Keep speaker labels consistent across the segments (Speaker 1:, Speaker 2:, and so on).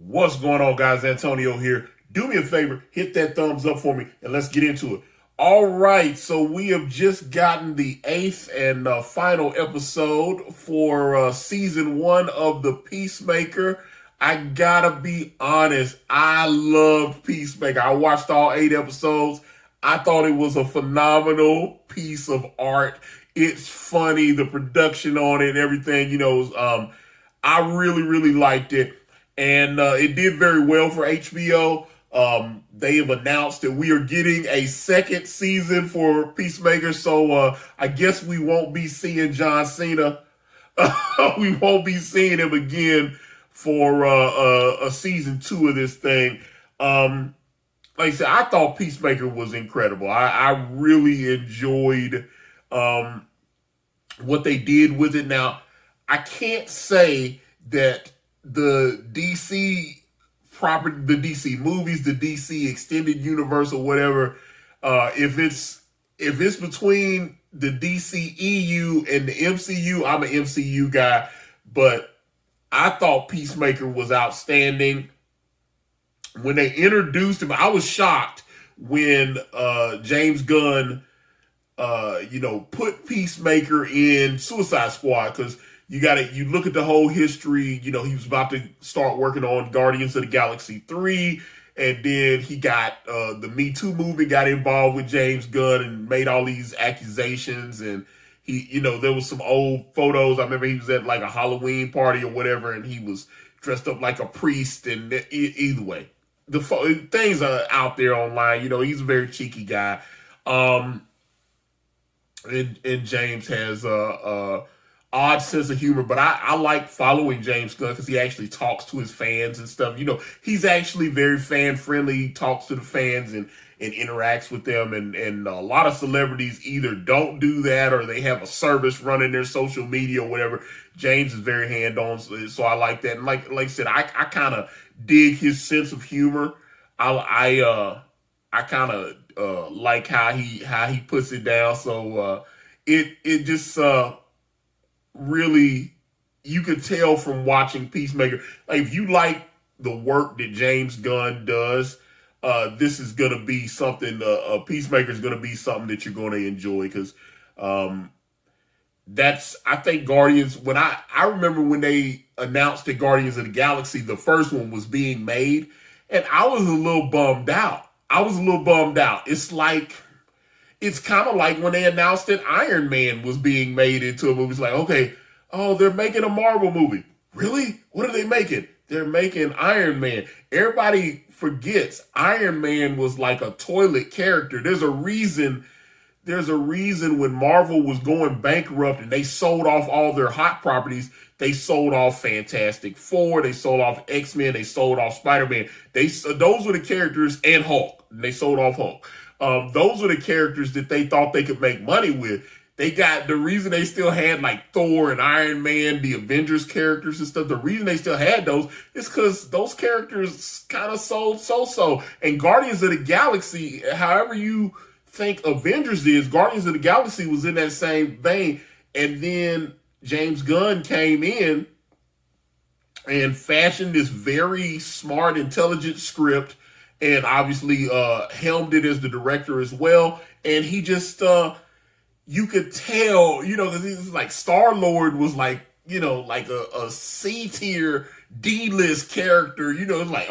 Speaker 1: What's going on, guys? Antonio here. Do me a favor, hit that thumbs up for me, and let's get into it. All right, so we have just gotten the eighth and final episode for season one of the Peacemaker. I gotta be honest, I loved Peacemaker. I watched all 8 episodes. I thought it was a phenomenal piece of art. It's funny, the production on it, everything. I really liked it, and it did very well for HBO. They have announced that we are getting a second season for Peacemaker, so I guess we won't be seeing John Cena. We won't be seeing him again for a season two of this thing. Like I said, I thought Peacemaker was incredible. I really enjoyed what they did with it. Now, I can't say that the DC property, the DC movies, the DC extended universe or whatever, if it's between the DCEU and the MCU, I'm an MCU guy, but I thought Peacemaker was outstanding. When they introduced him, I was shocked when James Gunn put Peacemaker in Suicide Squad, because you look at the whole history. He was about to start working on Guardians of the Galaxy 3, and then he got the Me Too movement got involved with James Gunn and made all these accusations, and there was some old photos. I remember he was at like a Halloween party or whatever, and he was dressed up like a priest, and either way, the things are out there online. He's a very cheeky guy. And James has a odd sense of humor, but I like following James Gunn because he actually talks to his fans and stuff. He's actually very fan friendly. He talks to the fans and interacts with them, and a lot of celebrities either don't do that or they have a service running their social media or whatever. James is very hand on, so I like that. And like I said, I kind of dig his sense of humor. I kind of like how he puts it down. So it just really, you could tell from watching Peacemaker. Like, if you like the work that James Gunn does, this is gonna be something. Peacemaker is gonna be something that you're gonna enjoy, because I think Guardians. When I remember when they announced that Guardians of the Galaxy, the first one, was being made, and I was a little bummed out. It's kind of like when they announced that Iron Man was being made into a movie. It's like, okay, oh, they're making a Marvel movie. Really? What are they making? They're making Iron Man. Everybody forgets Iron Man was like a toilet character. There's a reason when Marvel was going bankrupt and they sold off all their hot properties. They sold off Fantastic Four, they sold off X-Men, they sold off Spider-Man. Those were the characters, and Hulk. They sold off Hulk. Those are the characters that they thought they could make money with. The reason they still had like Thor and Iron Man, the Avengers characters and stuff, the reason they still had those is because those characters kind of sold so-so. And Guardians of the Galaxy, however you think Avengers is, Guardians of the Galaxy was in that same vein. And then James Gunn came in and fashioned this very smart, intelligent script, and obviously helmed it as the director as well. And he just, you could tell, because he's like, Star-Lord was like, like a C-tier, D-list character. It's like,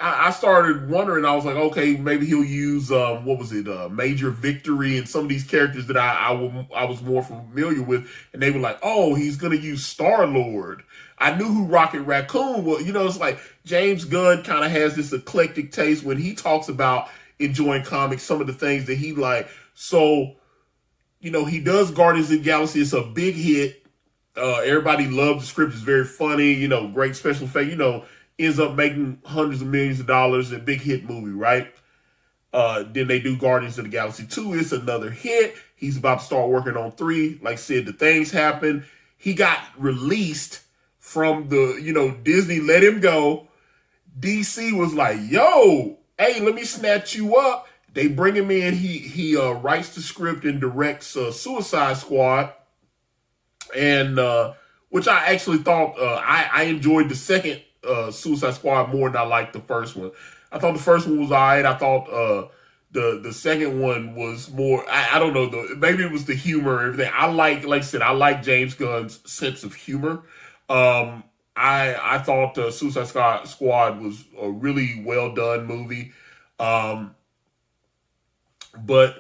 Speaker 1: I started wondering. I was like, okay, maybe he'll use, Major Victory, and some of these characters that I was more familiar with. And they were like, oh, he's going to use Star-Lord. I knew who Rocket Raccoon was. It's like James Gunn kind of has this eclectic taste when he talks about enjoying comics, some of the things that he like. So, he does Guardians of the Galaxy. It's a big hit. Everybody loves the script. It's very funny, great special effect, ends up making hundreds of millions of dollars, a big hit movie, right? Then they do Guardians of the Galaxy 2. It's another hit. He's about to start working on 3. Like I said, the things happen. He got released from Disney let him go. DC was like, yo, hey, let me snatch you up. They bring him in. He writes the script and directs Suicide Squad, and which I actually thought I enjoyed the second Suicide Squad more than I liked the first one. I thought the first one was alright. I thought the second one was more. I don't know. Maybe it was the humor and everything. Like I said, I like James Gunn's sense of humor. I thought Suicide Squad was a really well done movie. But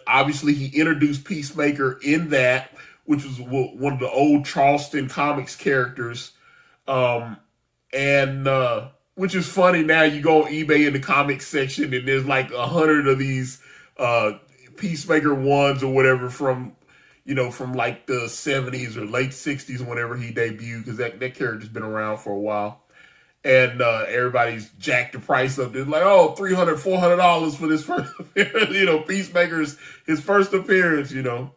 Speaker 1: obviously he introduced Peacemaker in that, which was one of the old Charleston comics characters. And which is funny now. You go on eBay in the comics section, and there's like 100 of these Peacemaker ones or whatever from from like the 70s or late 60s whenever he debuted, because that character's been around for a while. And everybody's jacked the price up. They're like, oh, $300, $400 for this first appearance, Peacemaker's his first appearance, And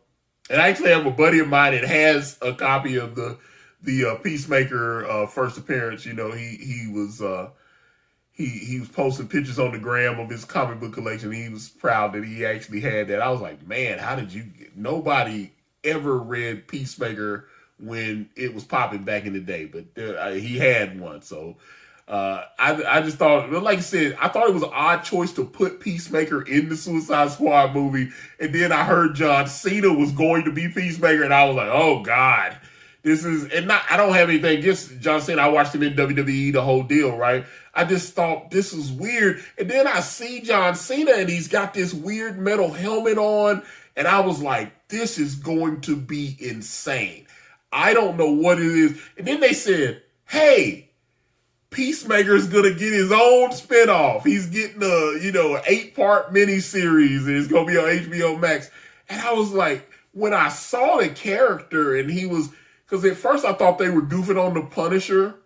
Speaker 1: I actually have a buddy of mine that has a copy of the Peacemaker first appearance. He was he was posting pictures on the gram of his comic book collection. He was proud that he actually had that. I was like, man, how did you get? Nobody ever read Peacemaker when it was popping back in the day, but he had one. So I just thought, like I said, I thought it was an odd choice to put Peacemaker in the Suicide Squad movie, and then I heard John Cena was going to be Peacemaker, and I was like, oh God, this is, and not, I don't have anything against John Cena. I watched him in WWE, the whole deal, right? I just thought this was weird, and then I see John Cena, and he's got this weird metal helmet on, and I was like, this is going to be insane. I don't know what it is. And then they said, hey, Peacemaker's going to get his own spinoff. He's getting an 8-part miniseries, and it's going to be on HBO Max. And I was like, when I saw the character, and he was, because at first I thought they were goofing on the Punisher,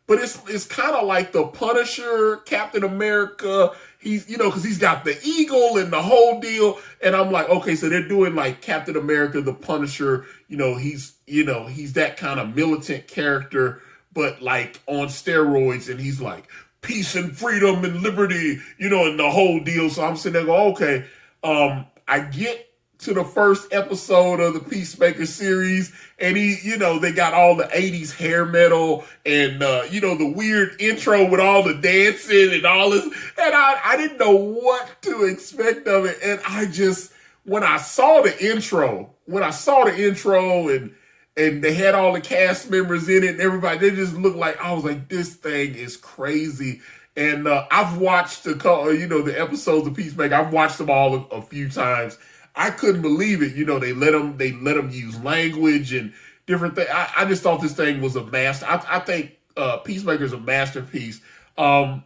Speaker 1: but it's kind of like the Punisher, Captain America. He's, because he's got the eagle and the whole deal. And I'm like, okay, so they're doing like Captain America, the Punisher. He's that kind of militant character, but like on steroids. And he's like peace and freedom and liberty, and the whole deal. So I'm sitting there going, okay, I get to the first episode of the Peacemaker series, and they got all the 80s hair metal and, the weird intro with all the dancing and all this, and I didn't know what to expect of it, and when I saw the intro, and they had all the cast members in it and everybody, they just looked like, I was like, this thing is crazy. And I've watched the episodes of Peacemaker, I've watched them all a few times. I couldn't believe it. They let them use language and different things. I just thought this thing was a master. I think Peacemaker's a masterpiece. So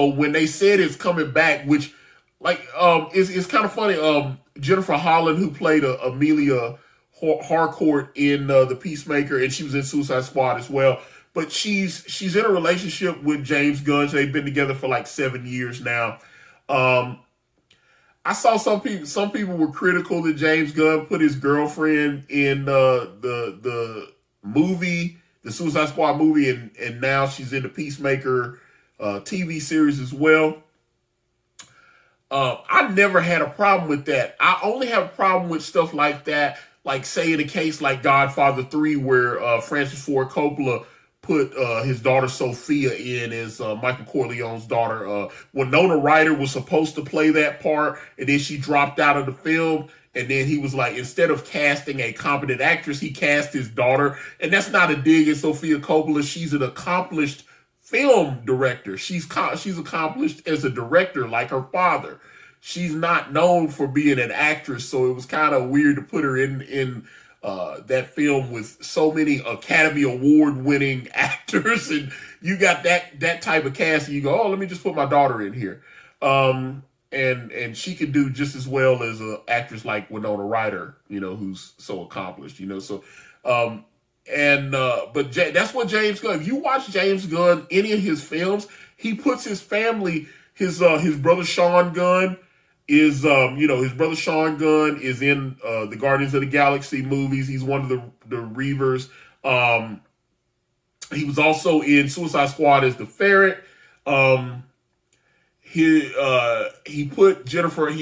Speaker 1: when they said it's coming back, which it's kind of funny. Jennifer Holland, who played Emilia Harcourt in the Peacemaker, and she was in Suicide Squad as well. But she's in a relationship with James Gunn. So they've been together for like 7 years now. I saw some people were critical that James Gunn put his girlfriend in the movie, the Suicide Squad movie, and now she's in the Peacemaker TV series as well. I never had a problem with that. I only have a problem with stuff like that, like say in a case like Godfather 3, where Francis Ford Coppola put his daughter Sophia in as Michael Corleone's daughter. Winona Ryder was supposed to play that part, and then she dropped out of the film. And then he was like, instead of casting a competent actress, he cast his daughter. And that's not a dig at Sofia Coppola. She's an accomplished film director. She's accomplished as a director like her father. She's not known for being an actress, so it was kind of weird to put her in that film with so many Academy Award winning actors, and you got that type of cast, and you go, oh, let me just put my daughter in here, and she could do just as well as an actress like Winona Ryder, who's so accomplished, so but that's what James Gunn. If you watch James Gunn, any of his films, he puts his family, his brother Sean Gunn is his brother Sean Gunn is in the Guardians of the Galaxy movies. He's one of the Reavers. He was also in Suicide Squad as the Ferret. He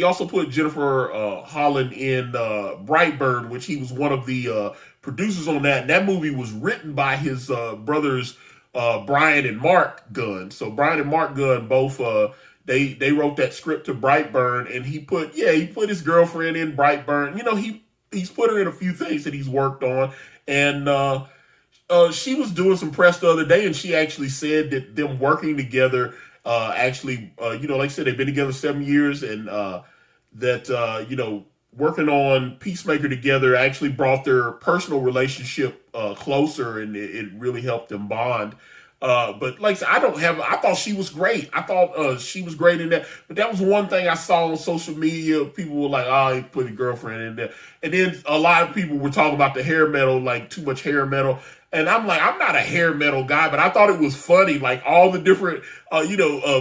Speaker 1: also put Jennifer Holland in Brightburn, which he was one of the producers on that. And that movie was written by his brothers Brian and Mark Gunn. So Brian and Mark Gunn both they wrote that script to Brightburn, and he put his girlfriend in Brightburn. He's put her in a few things that he's worked on, and she was doing some press the other day, and she actually said that them working together, like I said, they've been together 7 years, and working on Peacemaker together actually brought their personal relationship closer, and it really helped them bond. But like I said, I thought she was great. I thought she was great in that. But that was one thing I saw on social media. People were like, oh, he put a girlfriend in there. And then a lot of people were talking about the hair metal, like too much hair metal. And I'm like, I'm not a hair metal guy, but I thought it was funny. Like all the different,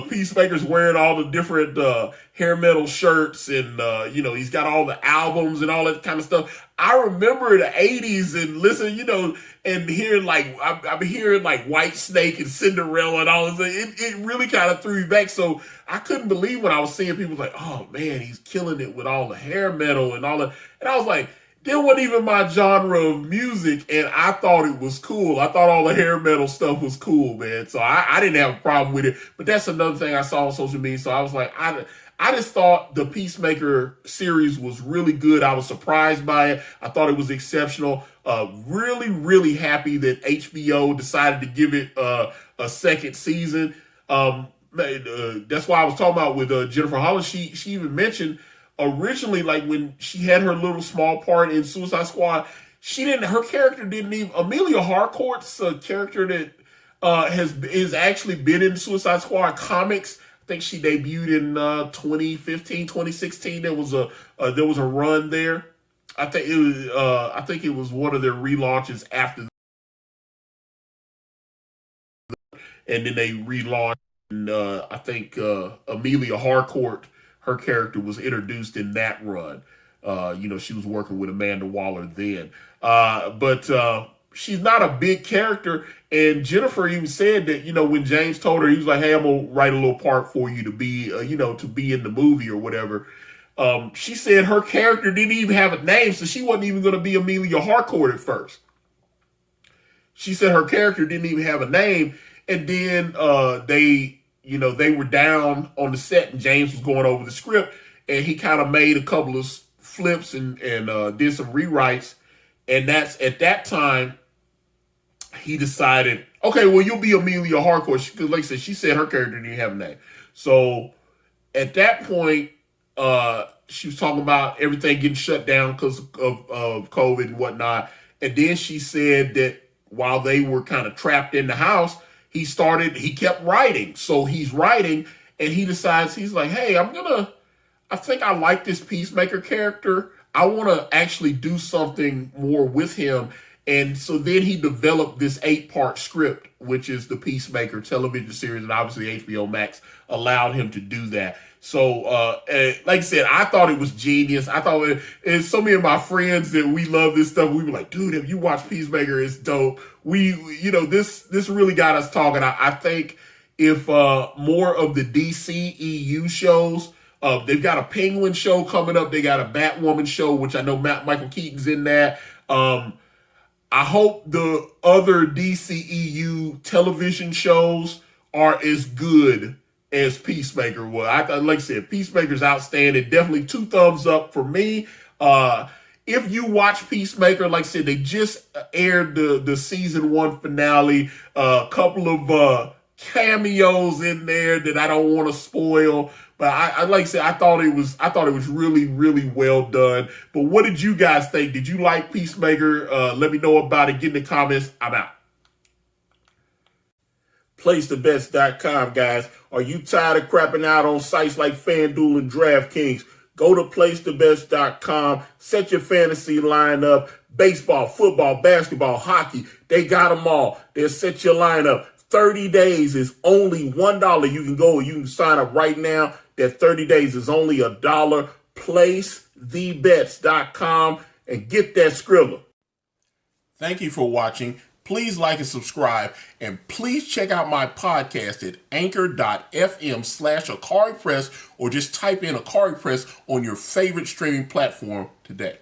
Speaker 1: Peacemaker's wearing all the different hair metal shirts, and he's got all the albums and all that kind of stuff. I remember the '80s and listen, and hearing I've been hearing like White Snake and Cinderella and all this. It really kind of threw me back. So I couldn't believe when I was seeing people like, oh man, he's killing it with all the hair metal and all that. And I was like, it wasn't even my genre of music, and I thought it was cool. I thought all the hair metal stuff was cool, man. So I didn't have a problem with it. But that's another thing I saw on social media. So I was like, I just thought the Peacemaker series was really good. I was surprised by it. I thought it was exceptional. Really, really happy that HBO decided to give it a second season. That's why I was talking about with Jennifer Holland. She even mentioned originally, like when she had her little small part in Suicide Squad, her character didn't even, Emilia Harcourt's character that has actually been in Suicide Squad comics. I think she debuted in 2015, 2016. There was a run there. I think it was one of their relaunches after, and then they relaunched. And I think Emilia Harcourt, her character was introduced in that run. She was working with Amanda Waller then. But she's not a big character. And Jennifer even said that, when James told her, he was like, hey, I'm going to write a little part for you to be, to be in the movie or whatever. She said her character didn't even have a name, so she wasn't even going to be Emilia Harcourt at first. She said her character didn't even have a name. And then they were down on the set, and James was going over the script, and he kind of made a couple of flips and did some rewrites. And that's at that time he decided, okay, well, you'll be Emilia Harcourt, because like I said, she said her character didn't have a name. So at that point, she was talking about everything getting shut down because of COVID and whatnot. And then she said that while they were kind of trapped in the house, he kept writing. So he's writing, and he decides, he's like, hey, I think I like this Peacemaker character. I want to actually do something more with him. And so then he developed this 8-part script, which is the Peacemaker television series, and obviously HBO Max allowed him to do that. So, like I said, I thought it was genius. I thought and so many of my friends that we love this stuff, we were like, dude, if you watch Peacemaker, it's dope. This really got us talking. I think if more of the DCEU shows, they've got a Penguin show coming up. They got a Batwoman show, which I know Michael Keaton's in that. I hope the other DCEU television shows are as good as Peacemaker was. Like I said, Peacemaker's outstanding. Definitely 2 thumbs up for me. If you watch Peacemaker, like I said, they just aired the season 1 finale. A couple of cameos in there that I don't want to spoil. But I like I said, I thought it was really, really well done. But what did you guys think? Did you like Peacemaker? Let me know about it. Get in the comments. I'm out. PlaceTheBest.com, guys. Are you tired of crapping out on sites like Fanduel and Draftkings? Go to PlaceTheBest.com. Set your fantasy lineup. Baseball, football, basketball, hockey. They got them all. They'll set your lineup. 30 days is only $1. You can go, you can sign up right now. That 30 days is only $1. PlaceTheBets.com and get that Skrilla. Thank you for watching. Please like and subscribe, and please check out my podcast at anchor.fm/AkariPress, or just type in Akari Press on your favorite streaming platform today.